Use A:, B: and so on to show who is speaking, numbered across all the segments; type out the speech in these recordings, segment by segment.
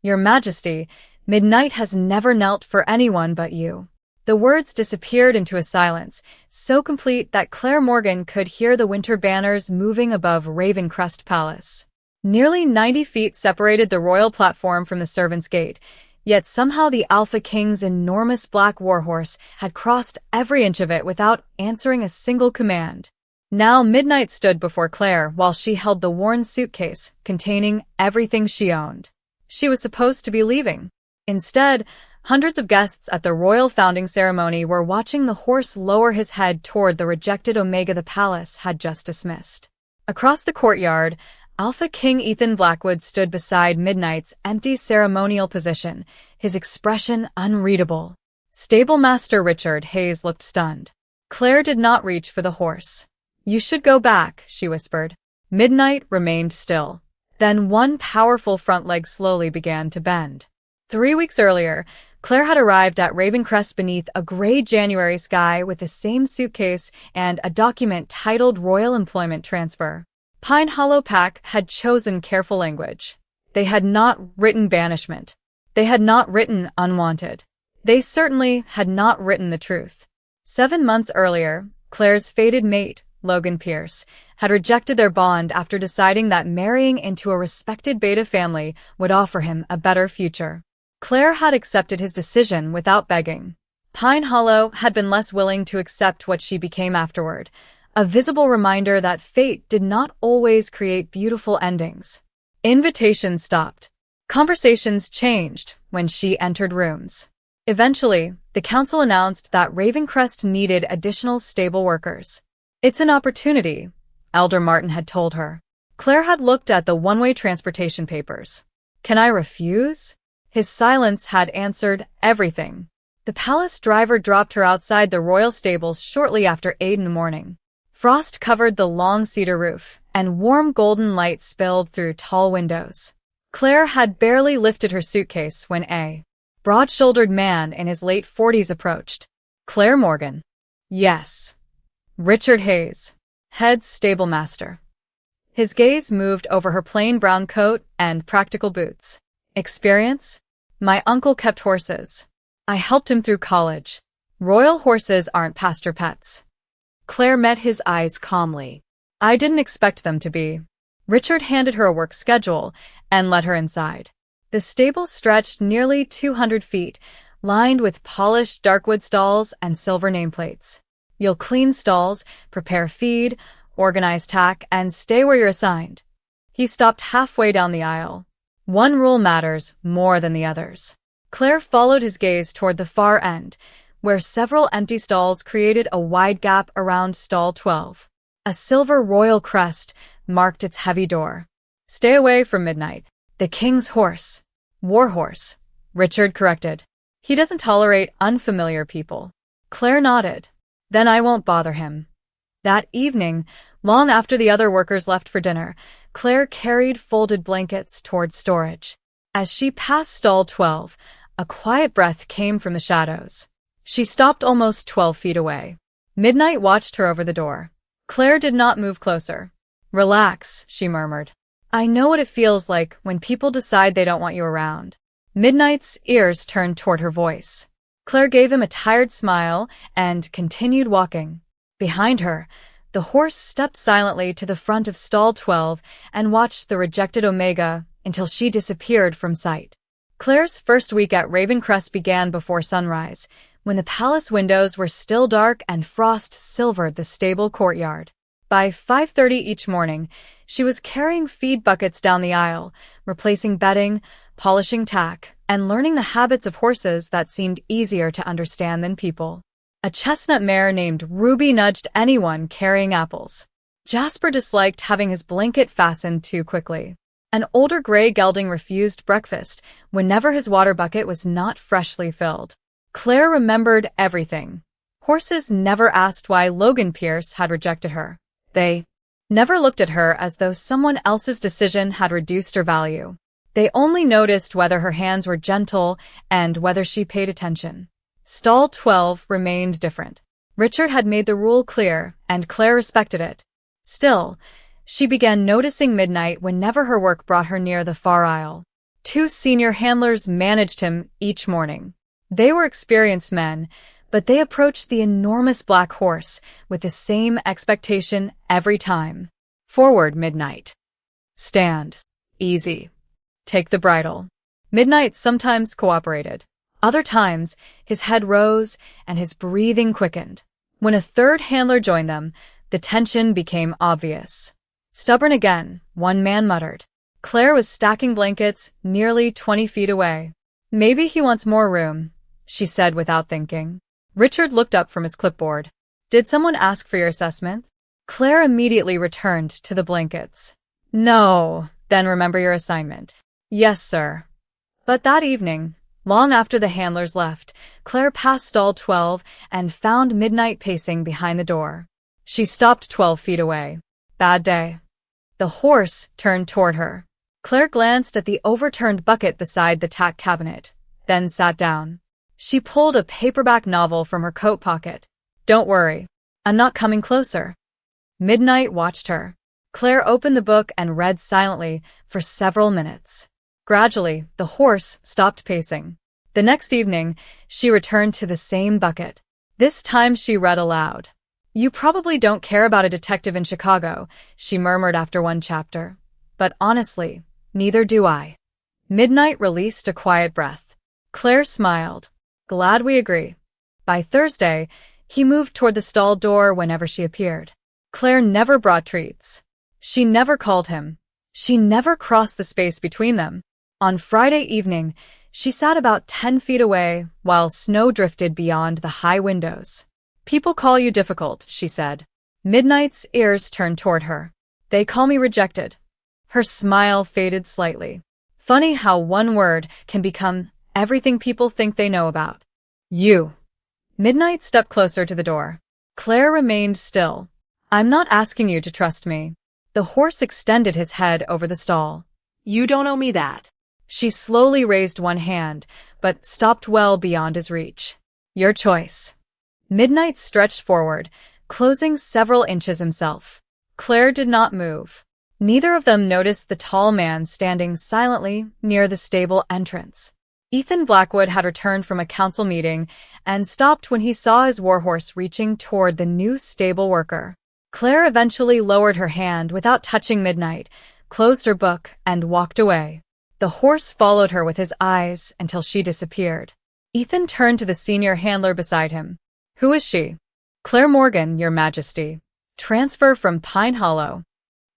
A: "Your Majesty, midnight has never knelt for anyone but you." The words disappeared into a silence, so complete that Claire Morgan could hear the winter banners moving above Ravencrest Palace. Nearly 90 feet separated the royal platform from the servants' gate, yet somehow the Alpha King's enormous black warhorse had crossed every inch of it without answering a single command. Now Midnight stood before Claire while she held the worn suitcase containing everything she owned. She was supposed to be leaving. Instead, hundreds of guests at the royal founding ceremony were watching the horse lower his head toward the rejected Omega the palace had just dismissed. Across the courtyard, Alpha King Ethan Blackwood stood beside Midnight's empty ceremonial position, his expression unreadable. Stable Master Richard Hayes looked stunned. Claire did not reach for the horse. "You should go back," she whispered. Midnight remained still. Then one powerful front leg slowly began to bend. 3 weeks earlier, Claire had arrived at Ravencrest beneath a gray January sky with the same suitcase and a document titled Royal Employment Transfer. Pine Hollow Pack had chosen careful language. They had not written banishment. They had not written unwanted. They certainly had not written the truth. 7 months earlier, Claire's fated mate, Logan Pierce, had rejected their bond after deciding that marrying into a respected Beta family would offer him a better future. Claire had accepted his decision without begging. Pine Hollow had been less willing to accept what she became afterward, a visible reminder that fate did not always create beautiful endings. Invitations stopped. Conversations changed when she entered rooms. Eventually, the council announced that Ravencrest needed additional stable workers. "It's an opportunity," Elder Martin had told her. Claire had looked at the one-way transportation papers. "Can I refuse?" His silence had answered everything. The palace driver dropped her outside the royal stables shortly after 8 in the morning. Frost covered the long cedar roof, and warm golden light spilled through tall windows. Claire had barely lifted her suitcase when a broad-shouldered man in his late 40s approached. "Claire Morgan." "Yes." "Richard Hayes, head stable master." His gaze moved over her plain brown coat and practical boots. "Experience?" "My uncle kept horses. I helped him through college. Royal horses aren't pasture pets." Claire met his eyes calmly. "I didn't expect them to be." Richard handed her a work schedule and led her inside. The stable stretched nearly 200 feet, lined with polished darkwood stalls and silver nameplates. "You'll clean stalls, prepare feed, organize tack, and stay where you're assigned." He stopped halfway down the aisle. "One rule matters more than the others." Claire followed his gaze toward the far end, where several empty stalls created a wide gap around stall 12. A silver royal crest marked its heavy door. "Stay away from Midnight. The king's horse." "Warhorse," Richard corrected. "He doesn't tolerate unfamiliar people." Claire nodded. "Then I won't bother him." That evening, long after the other workers left for dinner, Claire carried folded blankets toward storage. As she passed stall 12, a quiet breath came from the shadows. She stopped almost 12 feet away. Midnight watched her over the door. Claire did not move closer. "Relax," she murmured. "I know what it feels like when people decide they don't want you around." Midnight's ears turned toward her voice. Claire gave him a tired smile and continued walking. Behind her, the horse stepped silently to the front of stall 12 and watched the rejected Omega until she disappeared from sight. Claire's first week at Ravencrest began before sunrise, when the palace windows were still dark and frost silvered the stable courtyard. By 5:30 each morning, she was carrying feed buckets down the aisle, replacing bedding, polishing tack, and learning the habits of horses that seemed easier to understand than people. A chestnut mare named Ruby nudged anyone carrying apples. Jasper disliked having his blanket fastened too quickly. An older gray gelding refused breakfast whenever his water bucket was not freshly filled. Claire remembered everything. Horses never asked why Logan Pierce had rejected her. They never looked at her as though someone else's decision had reduced her value. They only noticed whether her hands were gentle and whether she paid attention. Stall 12 remained different. Richard had made the rule clear, and Claire respected it. Still, she began noticing Midnight whenever her work brought her near the far aisle. 2 senior handlers managed him each morning. They were experienced men, but they approached the enormous black horse with the same expectation every time. Forward, Midnight. Stand. Easy. Take the bridle. Midnight sometimes cooperated. Other times, his head rose and his breathing quickened. When a third handler joined them, the tension became obvious. Stubborn again, one man muttered. Claire was stacking blankets nearly 20 feet away. Maybe he wants more room, she said without thinking. Richard looked up from his clipboard. Did someone ask for your assessment? Claire immediately returned to the blankets. No, then remember your assignment. Yes, sir. But that evening, long after the handlers left, Claire passed stall 12 and found Midnight pacing behind the door. She stopped 12 feet away. Bad day. The horse turned toward her. Claire glanced at the overturned bucket beside the tack cabinet, then sat down. She pulled a paperback novel from her coat pocket. Don't worry, I'm not coming closer. Midnight watched her. Claire opened the book and read silently for several minutes. Gradually, the horse stopped pacing. The next evening, she returned to the same bucket. This time she read aloud. You probably don't care about a detective in Chicago, she murmured after one chapter. But honestly, neither do I. Midnight released a quiet breath. Claire smiled. Glad we agree. By Thursday, he moved toward the stall door whenever she appeared. Claire never brought treats. She never called him. She never crossed the space between them. On Friday evening, she sat about 10 feet away while snow drifted beyond the high windows. People call you difficult, she said. Midnight's ears turned toward her. They call me rejected. Her smile faded slightly. Funny how one word can become everything people think they know about. You. Midnight stepped closer to the door. Claire remained still. I'm not asking you to trust me. The horse extended his head over the stall. You don't owe me that. She slowly raised one hand, but stopped well beyond his reach. Your choice. Midnight stretched forward, closing several inches himself. Claire did not move. Neither of them noticed the tall man standing silently near the stable entrance. Ethan Blackwood had returned from a council meeting and stopped when he saw his warhorse reaching toward the new stable worker. Claire eventually lowered her hand without touching Midnight, closed her book, and walked away. The horse followed her with his eyes until she disappeared. Ethan turned to the senior handler beside him. Who is she? Claire Morgan, Your Majesty. Transfer from Pine Hollow.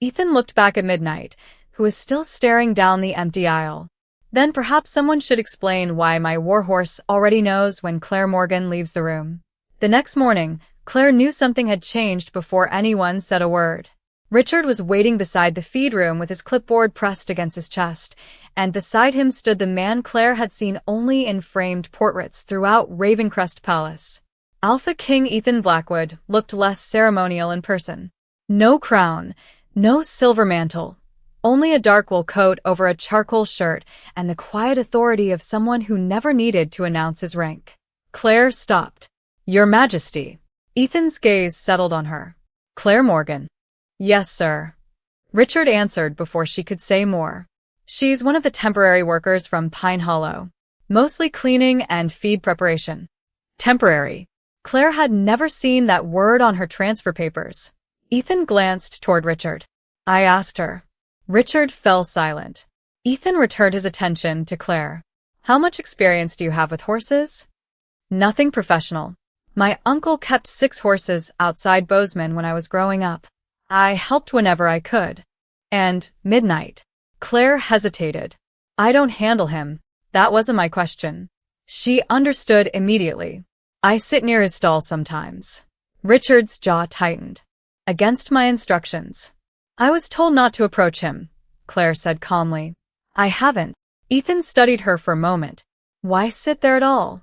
A: Ethan looked back at Midnight, who was still staring down the empty aisle. Then perhaps someone should explain why my warhorse already knows when Claire Morgan leaves the room. The next morning, Claire knew something had changed before anyone said a word. Richard was waiting beside the feed room with his clipboard pressed against his chest, and beside him stood the man Claire had seen only in framed portraits throughout Crest Palace. Alpha King Ethan Blackwood looked less ceremonial in person. No crown, no silver mantle, only a dark wool coat over a charcoal shirt and the quiet authority of someone who never needed to announce his rank. Claire stopped. Your Majesty. Ethan's gaze settled on her. Claire Morgan. Yes, sir. Richard answered before she could say more. She's one of the temporary workers from Pine Hollow. Mostly cleaning and feed preparation. Temporary. Claire had never seen that word on her transfer papers. Ethan glanced toward Richard. I asked her. Richard fell silent. Ethan returned his attention to Claire. How much experience do you have with horses? Nothing professional. My uncle kept 6 horses outside Bozeman when I was growing up. I helped whenever I could. And Midnight. Claire hesitated. I don't handle him. That wasn't my question. She understood immediately. I sit near his stall sometimes. Richard's jaw tightened. Against my instructions. I was told not to approach him, Claire said calmly. I haven't. Ethan studied her for a moment. Why sit there at all?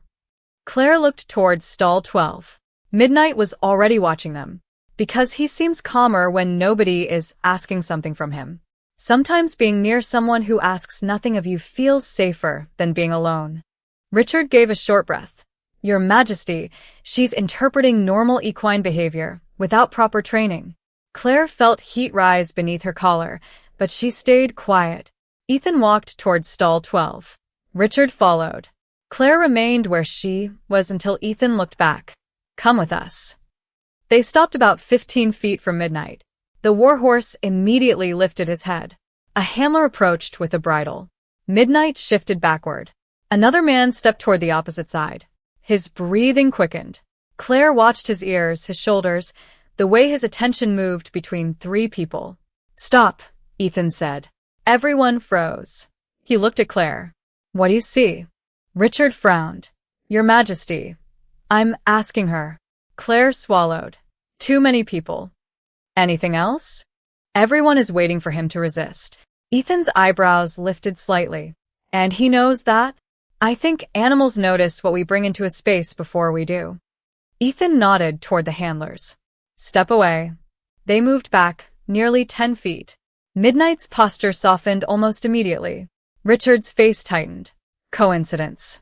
A: Claire looked towards stall 12. Midnight was already watching them. Because he seems calmer when nobody is asking something from him. Sometimes being near someone who asks nothing of you feels safer than being alone. Richard gave a short breath. Your Majesty, she's interpreting normal equine behavior, without proper training. Claire felt heat rise beneath her collar, but she stayed quiet. Ethan walked towards stall 12. Richard followed. Claire remained where she was until Ethan looked back. Come with us. They stopped about 15 feet from Midnight. The warhorse immediately lifted his head. A handler approached with a bridle. Midnight shifted backward. Another man stepped toward the opposite side. His breathing quickened. Claire watched his ears, his shoulders, the way his attention moved between three people. Stop, Ethan said. Everyone froze. He looked at Claire. What do you see? Richard frowned. Your Majesty. I'm asking her. Claire swallowed. Too many people. Anything else? Everyone is waiting for him to resist. Ethan's eyebrows lifted slightly. And he knows that? I think animals notice what we bring into a space before we do. Ethan nodded toward the handlers. Step away. They moved back, nearly 10 feet. Midnight's posture softened almost immediately. Richard's face tightened. Coincidence.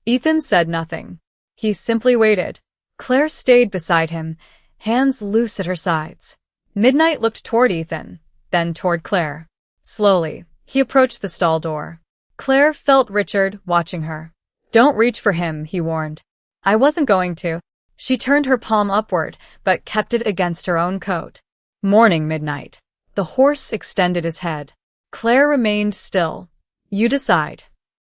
A: Ethan said nothing. He simply waited. Claire stayed beside him, hands loose at her sides. Midnight looked toward Ethan, then toward Claire. Slowly, he approached the stall door. Claire felt Richard watching her. Don't reach for him, he warned. I wasn't going to. She turned her palm upward, but kept it against her own coat. Morning, Midnight. The horse extended his head. Claire remained still. You decide.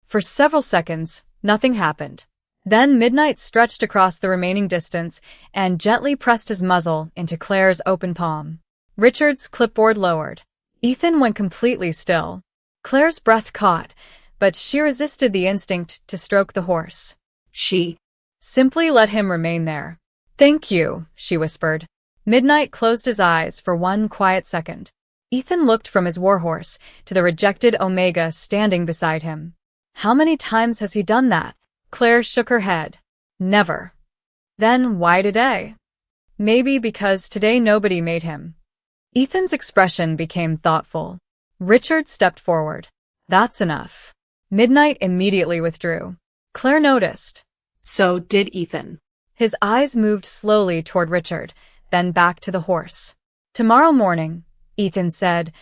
A: For several seconds, nothing happened. Then Midnight stretched across the remaining distance and gently pressed his muzzle into Claire's open palm. Richard's clipboard lowered. Ethan went completely still. Claire's breath caught, but she resisted the instinct to stroke the horse. She simply let him remain there. Thank you, she whispered. Midnight closed his eyes for one quiet second. Ethan looked from his warhorse to the rejected Omega standing beside him. How many times has he done that? Claire shook her head. Never. Then why today? Maybe because today nobody made him. Ethan's expression became thoughtful. Richard stepped forward. That's enough. Midnight immediately withdrew. Claire noticed. So did Ethan. His eyes moved slowly toward Richard, then back to the horse. Tomorrow morning, Ethan said,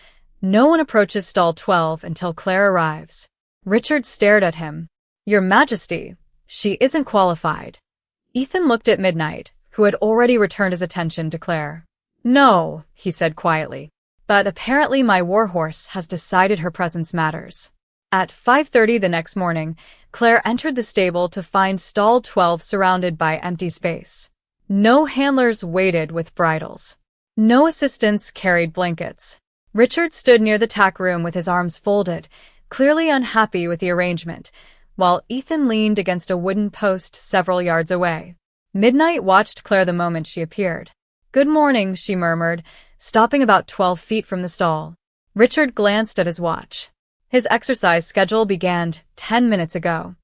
A: no one approaches stall 12 until Claire arrives. Richard stared at him. Your Majesty, she isn't qualified. Ethan looked at Midnight, who had already returned his attention to Claire. No, he said quietly, but apparently my warhorse has decided her presence matters. At 5:30 the next morning, Claire entered the stable to find stall 12 surrounded by empty space. No handlers waited with bridles. No assistants carried blankets. Richard stood near the tack room with his arms folded, clearly unhappy with the arrangement, while Ethan leaned against a wooden post several yards away. Midnight watched Claire the moment she appeared. Good morning, she murmured, stopping about 12 feet from the stall. Richard glanced at his watch. His exercise schedule began 10 minutes ago.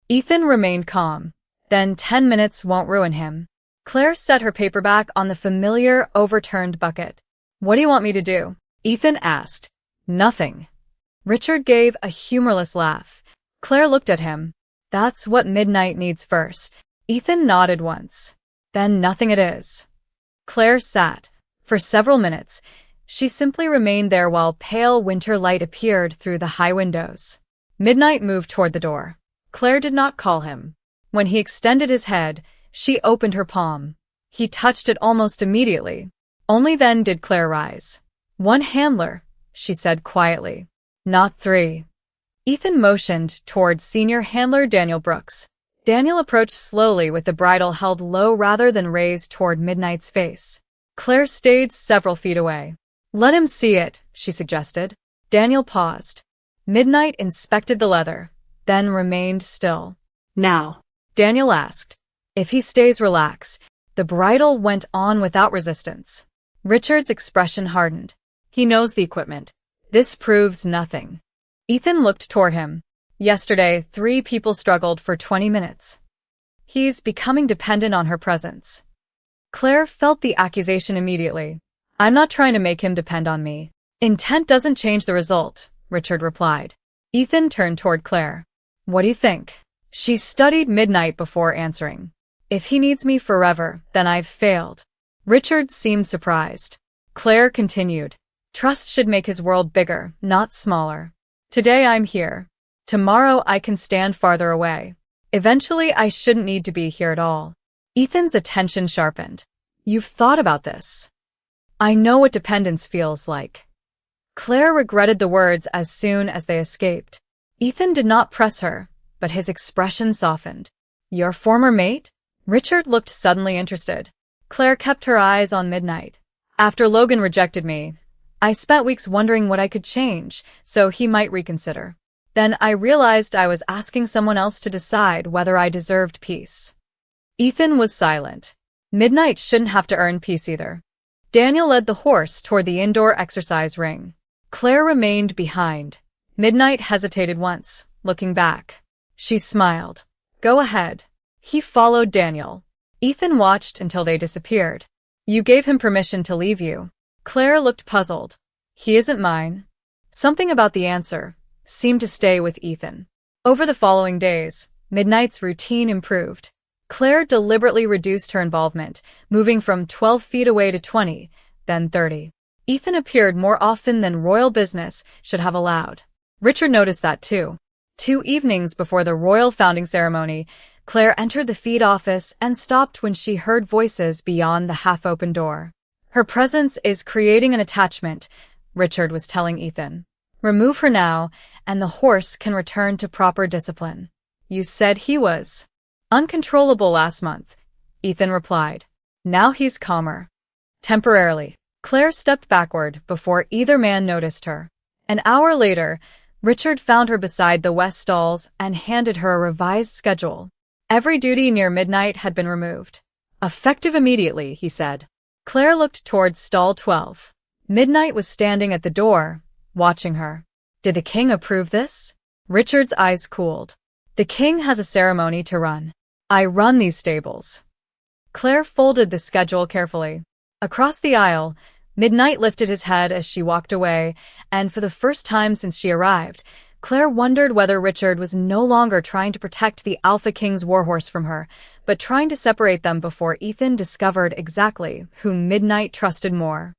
A: Ethan remained calm. Then 10 minutes won't ruin him. Claire set her paperback on the familiar, overturned bucket. What do you want me to do? Ethan asked. Nothing. Richard gave a humorless laugh. Claire looked at him. That's what Midnight needs first. Ethan nodded once. Then nothing it is. Claire sat. For several minutes, she simply remained there while pale winter light appeared through the high windows. Midnight moved toward the door. Claire did not call him. When he extended his head, she opened her palm. He touched it almost immediately. Only then did Claire rise. One handler, she said quietly. Not three. Ethan motioned toward senior handler Daniel Brooks. Daniel approached slowly with the bridle held low rather than raised toward Midnight's face. Claire stayed several feet away. Let him see it, she suggested. Daniel paused. Midnight inspected the leather, then remained still. Now, Daniel asked. If he stays relaxed, the bridle went on without resistance. Richard's expression hardened. He knows the equipment. This proves nothing. Ethan looked toward him. Yesterday, 3 people struggled for 20 minutes. He's becoming dependent on her presence. Claire felt the accusation immediately. I'm not trying to make him depend on me. Intent doesn't change the result, Richard replied. Ethan turned toward Claire. What do you think? She studied Midnight before answering. If he needs me forever, then I've failed. Richard seemed surprised. Claire continued. Trust should make his world bigger, not smaller. Today I'm here. Tomorrow I can stand farther away. Eventually I shouldn't need to be here at all. Ethan's attention sharpened. You've thought about this. I know what dependence feels like. Claire regretted the words as soon as they escaped. Ethan did not press her, but his expression softened. Your former mate? Richard looked suddenly interested. Claire kept her eyes on Midnight. After Logan rejected me, I spent weeks wondering what I could change, so he might reconsider. Then I realized I was asking someone else to decide whether I deserved peace. Ethan was silent. Midnight shouldn't have to earn peace either. Daniel led the horse toward the indoor exercise ring. Claire remained behind. Midnight hesitated once, looking back. She smiled. Go ahead. He followed Daniel. Ethan watched until they disappeared. You gave him permission to leave you. Claire looked puzzled. He isn't mine. Something about the answer seemed to stay with Ethan. Over the following days, Midnight's routine improved. Claire deliberately reduced her involvement, moving from 12 feet away to 20, then 30. Ethan appeared more often than royal business should have allowed. Richard noticed that too. 2 evenings before the royal founding ceremony, Claire entered the feed office and stopped when she heard voices beyond the half-open door. Her presence is creating an attachment, Richard was telling Ethan. Remove her now, and the horse can return to proper discipline. You said he was uncontrollable last month, Ethan replied. Now he's calmer. Temporarily. Claire stepped backward before either man noticed her. An hour later, Richard found her beside the west stalls and handed her a revised schedule. Every duty near Midnight had been removed. Effective immediately, he said. Claire looked towards stall 12. Midnight was standing at the door, watching her. Did the king approve this? Richard's eyes cooled. The king has a ceremony to run. I run these stables. Claire folded the schedule carefully. Across the aisle, Midnight lifted his head as she walked away, and for the first time since she arrived, Claire wondered whether Richard was no longer trying to protect the Alpha King's warhorse from her, but trying to separate them before Ethan discovered exactly who Midnight trusted more.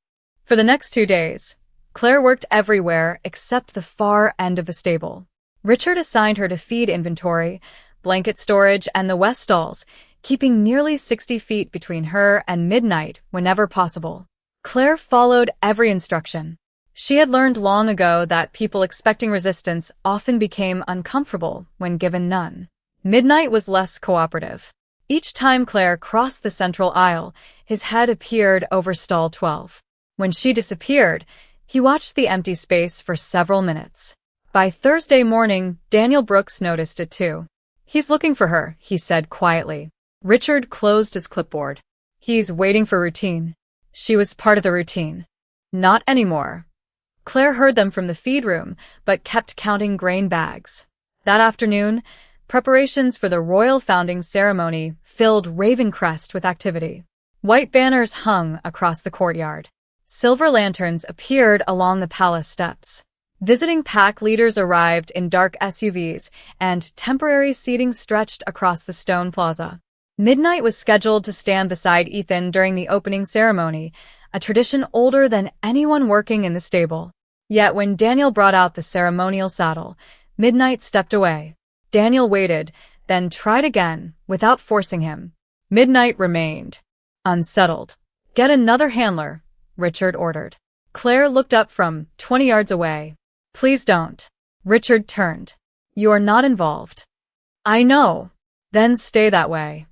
A: For the next 2 days, Claire worked everywhere except the far end of the stable. Richard assigned her to feed inventory, blanket storage, and the west stalls, keeping nearly 60 feet between her and Midnight whenever possible. Claire followed every instruction. She had learned long ago that people expecting resistance often became uncomfortable when given none. Midnight was less cooperative. Each time Claire crossed the central aisle, his head appeared over stall 12. When she disappeared, he watched the empty space for several minutes. By Thursday morning, Daniel Brooks noticed it too. He's looking for her, he said quietly. Richard closed his clipboard. He's waiting for routine. She was part of the routine. Not anymore. Claire heard them from the feed room, but kept counting grain bags. That afternoon, preparations for the royal founding ceremony filled Raven Crest with activity. White banners hung across the courtyard. Silver lanterns appeared along the palace steps. Visiting pack leaders arrived in dark SUVs, and temporary seating stretched across the stone plaza. Midnight was scheduled to stand beside Ethan during the opening ceremony, a tradition older than anyone working in the stable. Yet when Daniel brought out the ceremonial saddle, Midnight stepped away. Daniel waited, then tried again, without forcing him. Midnight remained unsettled. Get another handler, Richard ordered. Claire looked up from 20 yards away. Please don't. Richard turned. You are not involved. I know. Then stay that way.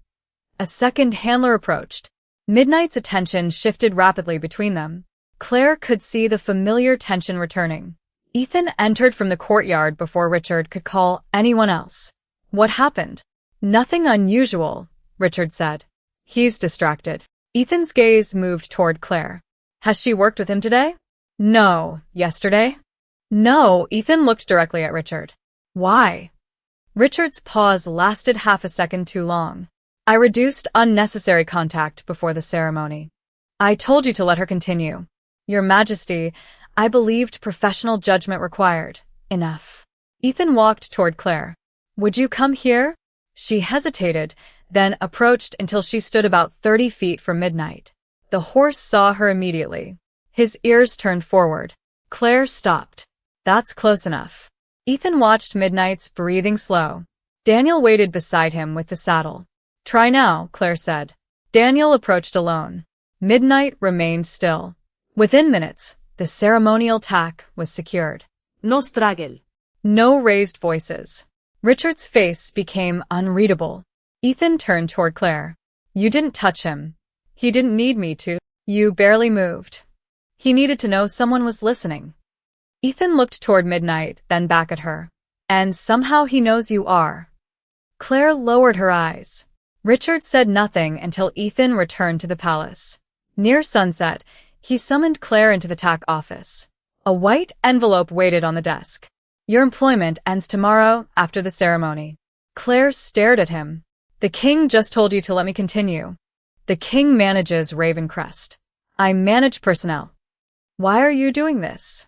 A: A second handler approached. Midnight's attention shifted rapidly between them. Claire could see the familiar tension returning. Ethan entered from the courtyard before Richard could call anyone else. What happened? Nothing unusual, Richard said. He's distracted. Ethan's gaze moved toward Claire. Has she worked with him today? No. Yesterday? No. Ethan looked directly at Richard. Why? Richard's pause lasted half a second too long. I reduced unnecessary contact before the ceremony. I told you to let her continue. Your Majesty, I believed professional judgment required. Enough. Ethan walked toward Claire. Would you come here? She hesitated, then approached until she stood about 30 feet from Midnight. The horse saw her immediately. His ears turned forward. Claire stopped. That's close enough. Ethan watched Midnight's breathing slow. Daniel waited beside him with the saddle. "Try now," Claire said. Daniel approached alone. Midnight remained still. Within minutes, the ceremonial tack was secured.
B: No struggle.
A: No raised voices. Richard's face became unreadable. Ethan turned toward Claire. "You didn't touch him. He didn't need me to. You barely moved. He needed to know someone was listening." Ethan looked toward Midnight, then back at her. "And somehow he knows you are." Claire lowered her eyes. Richard said nothing until Ethan returned to the palace. Near sunset, he summoned Claire into the tack office. A white envelope waited on the desk. "Your employment ends tomorrow after the ceremony." Claire stared at him. "The king just told you to let me continue." "The king manages Crest. I manage personnel." "Why are you doing this?"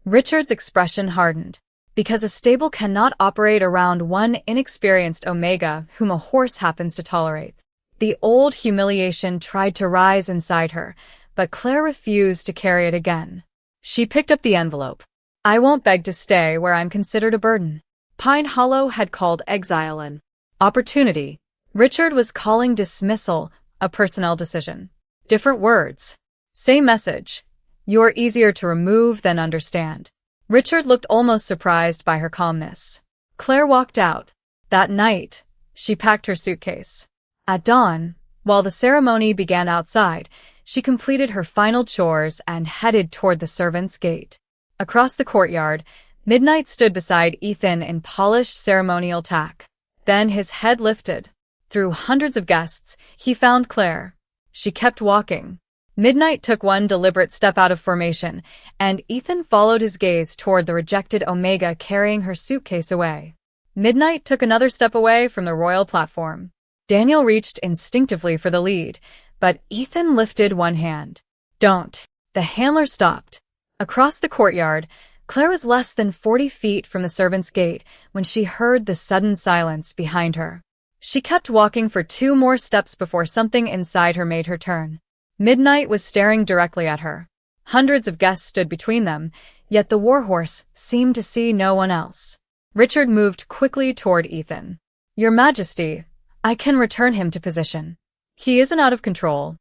A: Richard's expression hardened. "Because a stable cannot operate around one inexperienced Omega whom a horse happens to tolerate." The old humiliation tried to rise inside her, but Claire refused to carry it again. She picked up the envelope. "I won't beg to stay where I'm considered a burden."
B: Pine Hollow had called exile an
A: opportunity. Richard was calling dismissal a personnel decision. Different words. Same message. You're easier to remove than understand. Richard looked almost surprised by her calmness. Claire walked out. That night, she packed her suitcase. At dawn, while the ceremony began outside, she completed her final chores and headed toward the servants' gate. Across the courtyard, Midnight stood beside Ethan in polished ceremonial tack. Then his head lifted. Through hundreds of guests, he found Claire. She kept walking. Midnight took one deliberate step out of formation, and Ethan followed his gaze toward the rejected Omega carrying her suitcase away. Midnight took another step away from the royal platform. Daniel reached instinctively for the lead, but Ethan lifted one hand. "Don't." The handler stopped. Across the courtyard, Claire was less than 40 feet from the servants' gate when she heard the sudden silence behind her. She kept walking for 2 more steps before something inside her made her turn. Midnight was staring directly at her. Hundreds of guests stood between them, yet the Warhorse seemed to see no one else. Richard moved quickly toward Ethan. "Your Majesty, I can return him to position. He isn't out of control."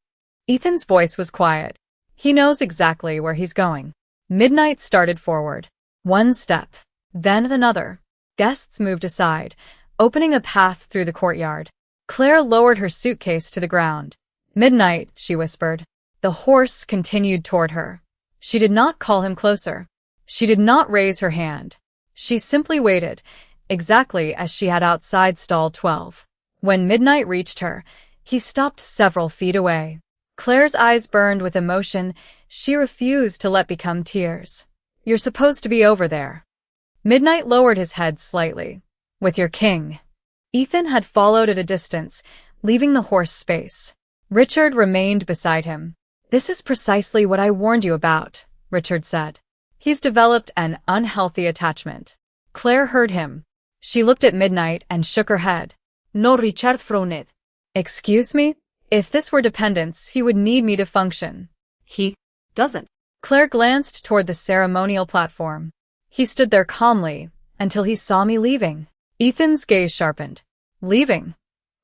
A: Ethan's voice was quiet. "He knows exactly where he's going." Midnight started forward. One step, then another. Guests moved aside, opening a path through the courtyard. Claire lowered her suitcase to the ground. "Midnight," she whispered. The horse continued toward her. She did not call him closer. She did not raise her hand. She simply waited, exactly as she had outside stall 12. When Midnight reached her, he stopped several feet away. Claire's eyes burned with emotion. She refused to let become tears. "You're supposed to be over there." Midnight lowered his head slightly. "With your king." Ethan had followed at a distance, leaving the horse space. Richard remained beside him. "This is precisely what I warned you about," Richard said. "He's developed an unhealthy attachment." Claire heard him. She looked at Midnight and shook her head.
B: No, Richard frowned.
A: "Excuse me? If this were dependence, he would need me to function."
B: He doesn't.
A: Claire glanced toward the ceremonial platform. "He stood there calmly until he saw me leaving." Ethan's gaze sharpened. "Leaving?"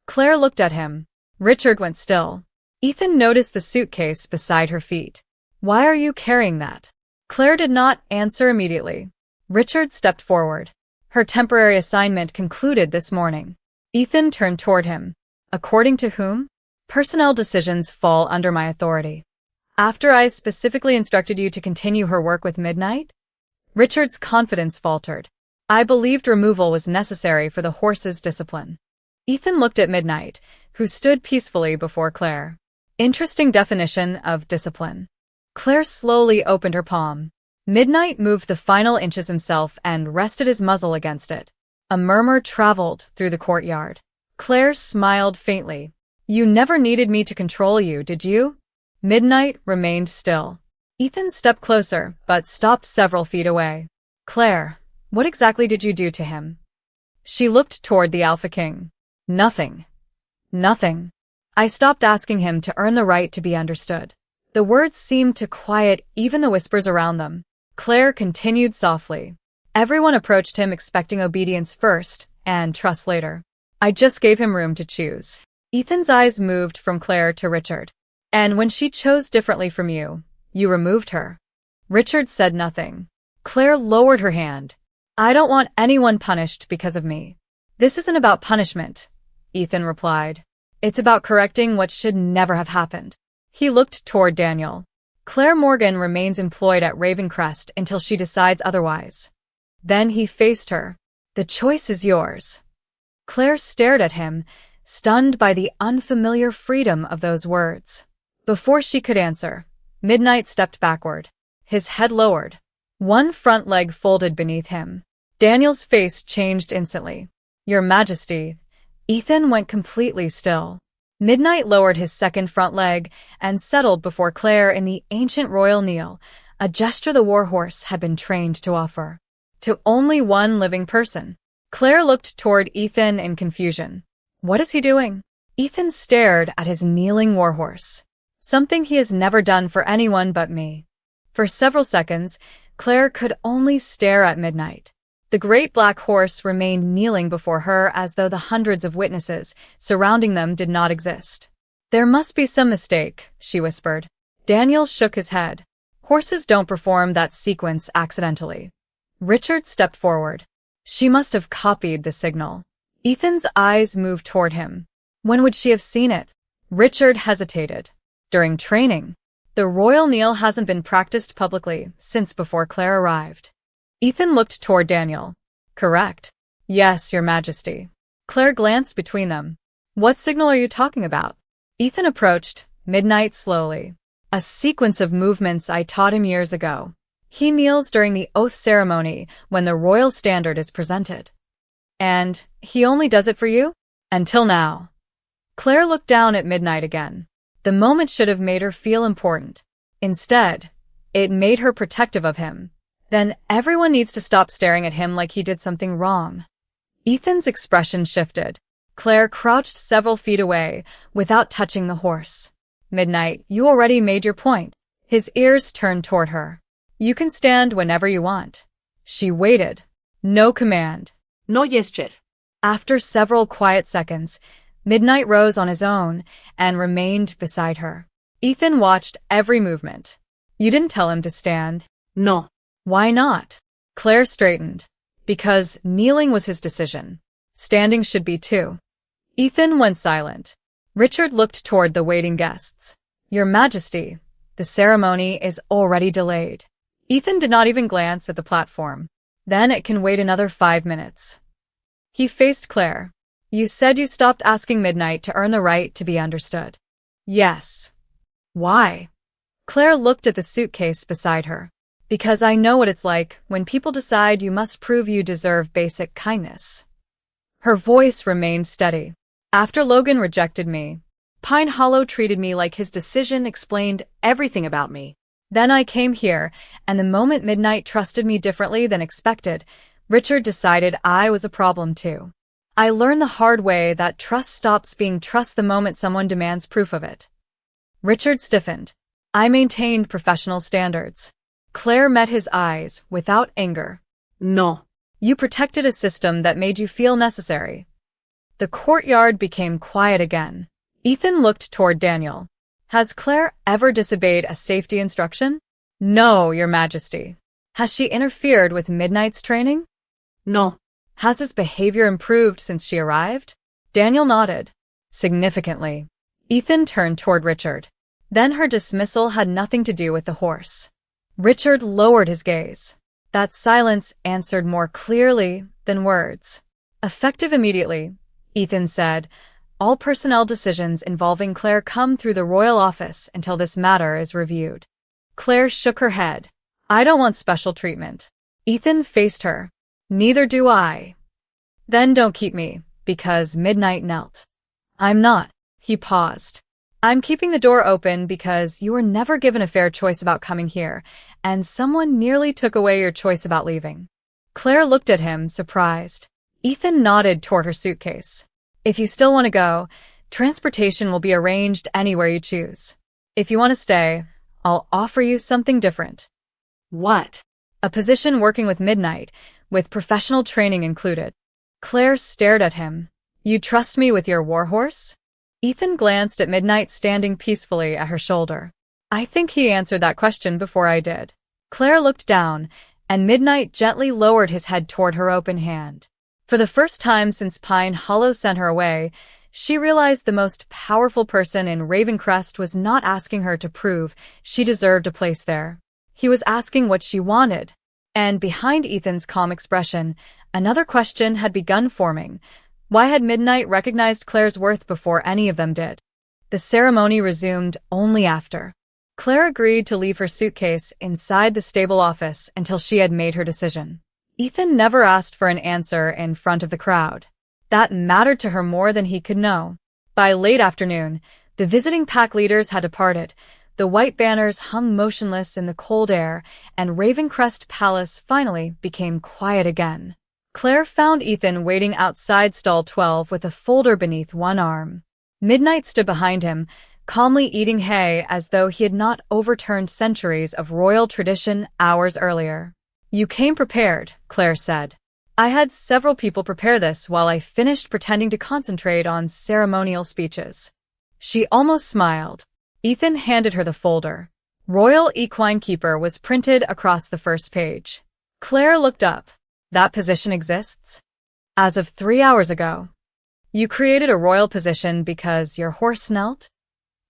A: Claire looked at him. Richard went still. Ethan noticed the suitcase beside her feet. "Why are you carrying that?" Claire did not answer immediately. Richard stepped forward. "Her temporary assignment concluded this morning." Ethan turned toward him. "According to whom?" "Personnel decisions fall under my authority." "After I specifically instructed you to continue her work with Midnight?" Richard's confidence faltered. "I believed removal was necessary for the horse's discipline." Ethan looked at Midnight, who stood peacefully before Claire. Interesting definition of discipline. Claire slowly opened her palm. Midnight moved the final inches himself and rested his muzzle against it. A murmur traveled through the courtyard. Claire smiled faintly. "You never needed me to control you, did you?" Midnight remained still. Ethan stepped closer, but stopped several feet away. "Claire, what exactly did you do to him?" She looked toward the Alpha King. "Nothing. Nothing. I stopped asking him to earn the right to be understood." The words seemed to quiet even the whispers around them. Claire continued softly. Everyone approached him expecting obedience first and trust later. I just gave him room to choose. Ethan's eyes moved from Claire to Richard. And when she chose differently from you, you removed her. Richard said nothing. Claire lowered her hand. I don't want anyone punished because of me. This isn't about punishment, Ethan replied. It's about correcting what should never have happened. He looked toward Daniel. Claire Morgan remains employed at Crest until she decides otherwise. Then he faced her. The choice is yours. Claire stared at him, stunned by the unfamiliar freedom of those words. Before she could answer, Midnight stepped backward, his head lowered, one front leg folded beneath him. Daniel's face changed instantly. Your Majesty. Ethan went completely still. Midnight lowered his second front leg and settled before Claire in the ancient royal kneel, a gesture the Warhorse had been trained to offer. To only one living person. Claire looked toward Ethan in confusion. What is he doing? Ethan stared at his kneeling Warhorse. Something he has never done for anyone but me. For several seconds, Claire could only stare at Midnight. The great black horse remained kneeling before her as though the hundreds of witnesses surrounding them did not exist. There must be some mistake, she whispered. Daniel shook his head. Horses don't perform that sequence accidentally. Richard stepped forward. She must have copied the signal. Ethan's eyes moved toward him. When would she have seen it? Richard hesitated. During training. The royal kneel hasn't been practiced publicly since before Claire arrived. Ethan looked toward Daniel. Correct. Yes, Your Majesty. Claire glanced between them. What signal are you talking about? Ethan approached, Midnight slowly. A sequence of movements I taught him years ago. He kneels during the oath ceremony when the royal standard is presented. And he only does it for you? Until now. Claire looked down at Midnight again. The moment should have made her feel important. Instead, it made her protective of him. Then everyone needs to stop staring at him like he did something wrong. Ethan's expression shifted. Claire crouched several feet away without touching the horse. Midnight, you already made your point. His ears turned toward her. You can stand whenever you want. She waited. No command.
B: No gesture.
A: After several quiet seconds, Midnight rose on his own and remained beside her. Ethan watched every movement. You didn't tell him to stand.
B: No.
A: Why not? Claire straightened. Because kneeling was his decision. Standing should be too. Ethan went silent. Richard looked toward the waiting guests. Your Majesty, the ceremony is already delayed. Ethan did not even glance at the platform. Then it can wait another 5 minutes. He faced Claire. You said you stopped asking Midnight to earn the right to be understood. Yes. Why? Claire looked at the suitcase beside her. Because I know what it's like when people decide you must prove you deserve basic kindness. Her voice remained steady. After Logan rejected me, Pine Hollow treated me like his decision explained everything about me. Then I came here, and the moment Midnight trusted me differently than expected, Richard decided I was a problem too. I learned the hard way that trust stops being trust the moment someone demands proof of it. Richard stiffened. I maintained professional standards. Claire met his eyes without anger.
B: No.
A: You protected a system that made you feel necessary. The courtyard became quiet again. Ethan looked toward Daniel. Has Claire ever disobeyed a safety instruction? No, Your Majesty. Has she interfered with Midnight's training?
B: No.
A: Has his behavior improved since she arrived? Daniel nodded. Significantly. Ethan turned toward Richard. Then her dismissal had nothing to do with the horse. Richard lowered his gaze. That silence answered more clearly than words. Effective immediately, Ethan said. All personnel decisions involving Claire come through the royal office until this matter is reviewed. Claire shook her head. I don't want special treatment. Ethan faced her. Neither do I. Then don't keep me, because Midnight knelt. I'm not. He paused. I'm keeping the door open because you were never given a fair choice about coming here, and someone nearly took away your choice about leaving. Claire looked at him, surprised. Ethan nodded toward her suitcase. If you still want to go, transportation will be arranged anywhere you choose. If you want to stay, I'll offer you something different.
B: What?
A: A position working with Midnight, with professional training included. Claire stared at him. You trust me with your warhorse? Ethan glanced at Midnight standing peacefully at her shoulder. I think he answered that question before I did. Claire looked down, and Midnight gently lowered his head toward her open hand. For the first time since Pine Hollow sent her away, she realized the most powerful person in Crest was not asking her to prove she deserved a place there. He was asking what she wanted. And behind Ethan's calm expression, another question had begun forming. Why had Midnight recognized Claire's worth before any of them did? The ceremony resumed only after. Claire agreed to leave her suitcase inside the stable office until she had made her decision. Ethan never asked for an answer in front of the crowd. That mattered to her more than he could know. By late afternoon, the visiting pack leaders had departed. The white banners hung motionless in the cold air, and Crest Palace finally became quiet again. Claire found Ethan waiting outside stall 12 with a folder beneath one arm. Midnight stood behind him, calmly eating hay as though he had not overturned centuries of royal tradition hours earlier. You came prepared, Claire said. I had several people prepare this while I finished pretending to concentrate on ceremonial speeches. She almost smiled. Ethan handed her the folder. Royal Equine Keeper was printed across the first page. Claire looked up. That position exists? As of 3 hours ago. You created a royal position because your horse knelt?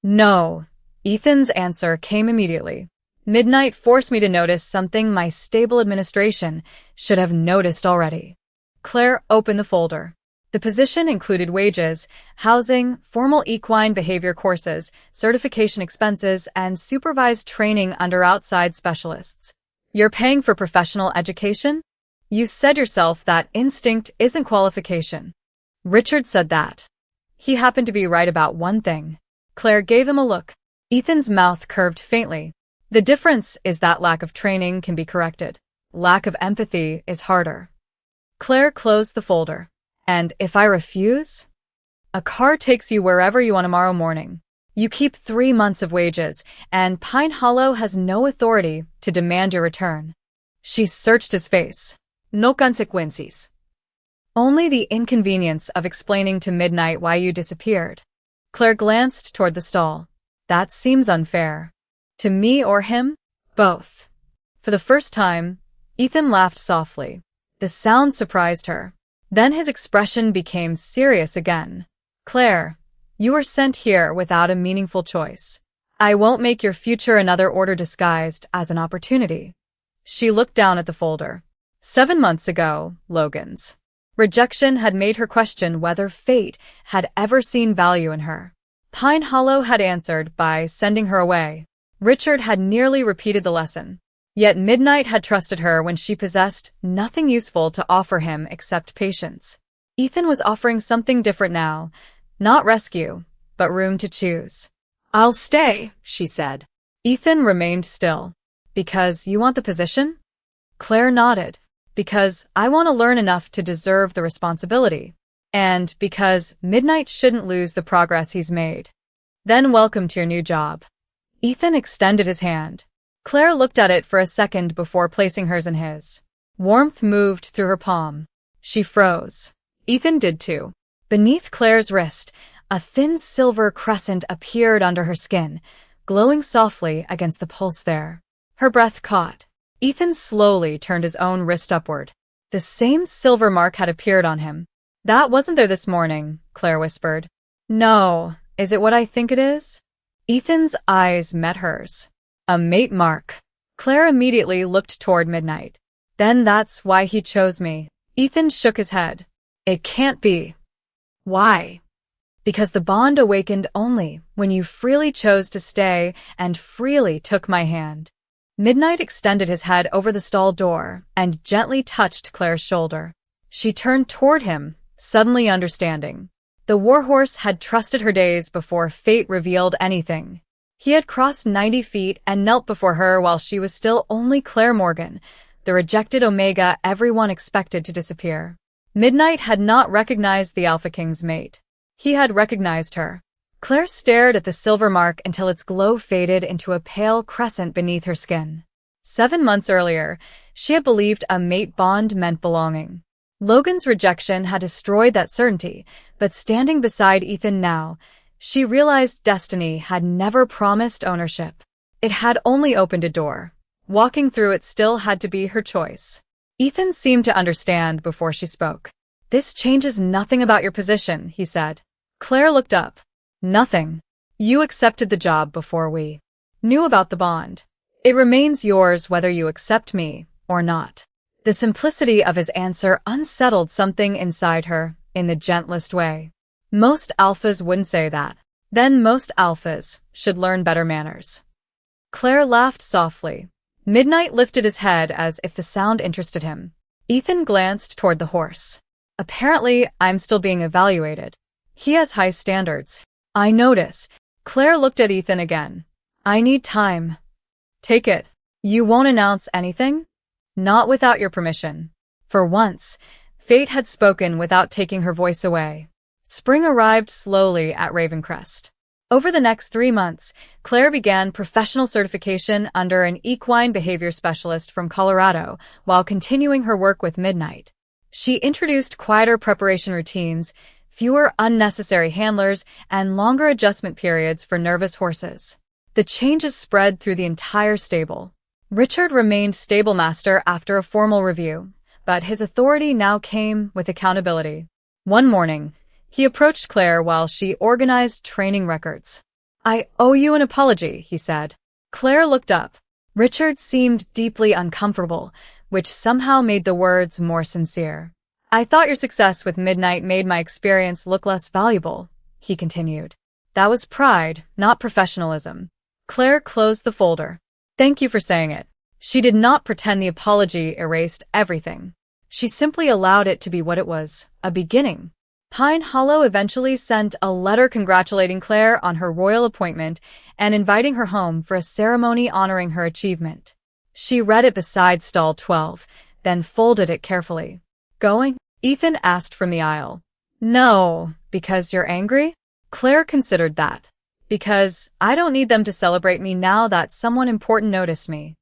A: No. Ethan's answer came immediately. Midnight forced me to notice something my stable administration should have noticed already. Claire opened the folder. The position included wages, housing, formal equine behavior courses, certification expenses, and supervised training under outside specialists. You're paying for professional education? You said yourself that instinct isn't qualification. Richard said that. He happened to be right about one thing. Claire gave him a look. Ethan's mouth curved faintly. The difference is that lack of training can be corrected. Lack of empathy is harder. Claire closed the folder. And if I refuse? A car takes you wherever you want tomorrow morning. You keep 3 months of wages, and Pine Hollow has no authority to demand your return. She searched his face. No consequences. Only the inconvenience of explaining to Midnight why you disappeared. Claire glanced toward the stall. That seems unfair. To me or him? Both. For the first time, Ethan laughed softly. The sound surprised her. Then his expression became serious again. Claire, you were sent here without a meaningful choice. I won't make your future another order disguised as an opportunity. She looked down at the folder. 7 months ago, Logan's rejection had made her question whether fate had ever seen value in her. Pine Hollow had answered by sending her away. Richard had nearly repeated the lesson. Yet Midnight had trusted her when she possessed nothing useful to offer him except patience. Ethan was offering something different now. Not rescue, but room to choose. I'll stay, she said. Ethan remained still. Because you want the position? Claire nodded. Because I want to learn enough to deserve the responsibility. And because Midnight shouldn't lose the progress he's made. Then welcome to your new job. Ethan extended his hand. Claire looked at it for a second before placing hers in his. Warmth moved through her palm. She froze. Ethan did too. Beneath Claire's wrist, a thin silver crescent appeared under her skin, glowing softly against the pulse there. Her breath caught. Ethan slowly turned his own wrist upward. The same silver mark had appeared on him. That wasn't there this morning, Claire whispered. No, is it what I think it is? Ethan's eyes met hers. A mate mark. Claire immediately looked toward Midnight. Then that's why he chose me. Ethan shook his head. It can't be. Why? Because the bond awakened only when you freely chose to stay and freely took my hand. Midnight extended his head over the stall door and gently touched Claire's shoulder. She turned toward him, suddenly understanding. The warhorse had trusted her days before fate revealed anything. He had crossed 90 feet and knelt before her while she was still only Claire Morgan, the rejected Omega everyone expected to disappear. Midnight had not recognized the Alpha King's mate. He had recognized her. Claire stared at the silver mark until its glow faded into a pale crescent beneath her skin. 7 months earlier, she had believed a mate bond meant belonging. Logan's rejection had destroyed that certainty, but standing beside Ethan now, she realized destiny had never promised ownership. It had only opened a door. Walking through it still had to be her choice. Ethan seemed to understand before she spoke. "This changes nothing about your position," he said. Claire looked up. "Nothing. You accepted the job before we knew about the bond. It remains yours whether you accept me or not." The simplicity of his answer unsettled something inside her in the gentlest way. Most alphas wouldn't say that. Then most alphas should learn better manners. Claire laughed softly. Midnight lifted his head as if the sound interested him. Ethan glanced toward the horse. "Apparently, I'm still being evaluated. He has high standards." "I notice." Claire looked at Ethan again. "I need time." "Take it. You won't announce anything?" "Not without your permission." For once, fate had spoken without taking her voice away. Spring arrived slowly at Crest. Over the next 3 months, Claire began professional certification under an equine behavior specialist from Colorado while continuing her work with Midnight. She introduced quieter preparation routines, fewer unnecessary handlers, and longer adjustment periods for nervous horses. The changes spread through the entire stable. Richard remained stablemaster after a formal review, but his authority now came with accountability. One morning, he approached Claire while she organized training records. "I owe you an apology," he said. Claire looked up. Richard seemed deeply uncomfortable, which somehow made the words more sincere. "I thought your success with Midnight made my experience look less valuable," he continued. "That was pride, not professionalism." Claire closed the folder. "Thank you for saying it." She did not pretend the apology erased everything. She simply allowed it to be what it was, a beginning. Pine Hollow eventually sent a letter congratulating Claire on her royal appointment and inviting her home for a ceremony honoring her achievement. She read it beside stall 12, then folded it carefully. "Going?" Ethan asked from the aisle. "No, because you're angry?" Claire considered that. "Because I don't need them to celebrate me now that someone important noticed me."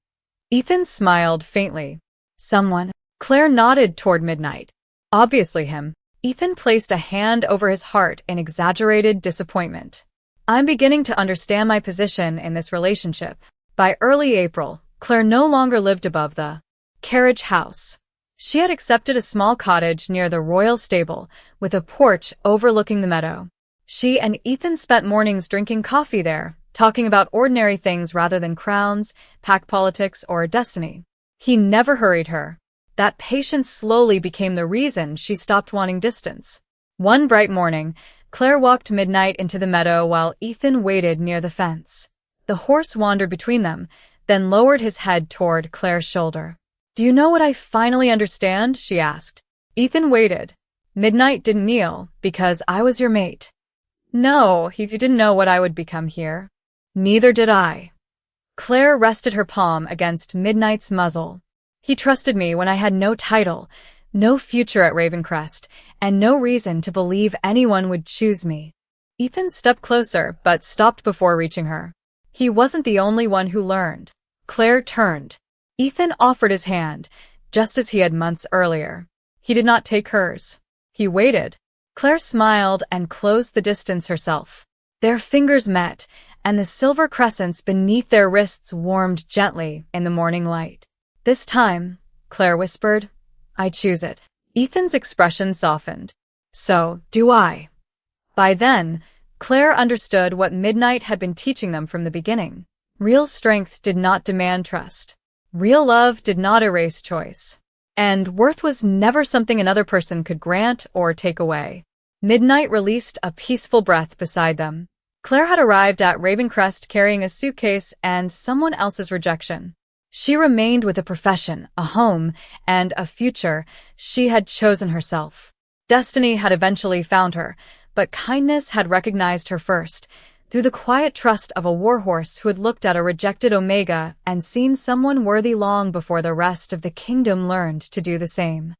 A: Ethan smiled faintly. "Someone?" Claire nodded toward Midnight. "Obviously him." Ethan placed a hand over his heart in exaggerated disappointment. "I'm beginning to understand my position in this relationship." By early April, Claire no longer lived above the carriage house. She had accepted a small cottage near the royal stable with a porch overlooking the meadow. She and Ethan spent mornings drinking coffee there, talking about ordinary things rather than crowns, pack politics, or destiny. He never hurried her. That patience slowly became the reason she stopped wanting distance. One bright morning, Claire walked Midnight into the meadow while Ethan waited near the fence. The horse wandered between them, then lowered his head toward Claire's shoulder. "Do you know what I finally understand?" she asked. Ethan waited. "Midnight didn't kneel because I was your mate." "No, he didn't know what I would become here." "Neither did I." Claire rested her palm against Midnight's muzzle. "He trusted me when I had no title, no future at Crest, and no reason to believe anyone would choose me." Ethan stepped closer, but stopped before reaching her. He wasn't the only one who learned. Claire turned. Ethan offered his hand, just as he had months earlier. He did not take hers. He waited. Claire smiled and closed the distance herself. Their fingers met, and the silver crescents beneath their wrists warmed gently in the morning light. "This time," Claire whispered, "I choose it." Ethan's expression softened. "So do I." By then, Claire understood what Midnight had been teaching them from the beginning. Real strength did not demand trust. Real love did not erase choice. And worth was never something another person could grant or take away. Midnight released a peaceful breath beside them. Claire had arrived at Crest carrying a suitcase and someone else's rejection. She remained with a profession, a home, and a future she had chosen herself. Destiny had eventually found her, but kindness had recognized her first, through the quiet trust of a warhorse who had looked at a rejected Omega and seen someone worthy long before the rest of the kingdom learned to do the same.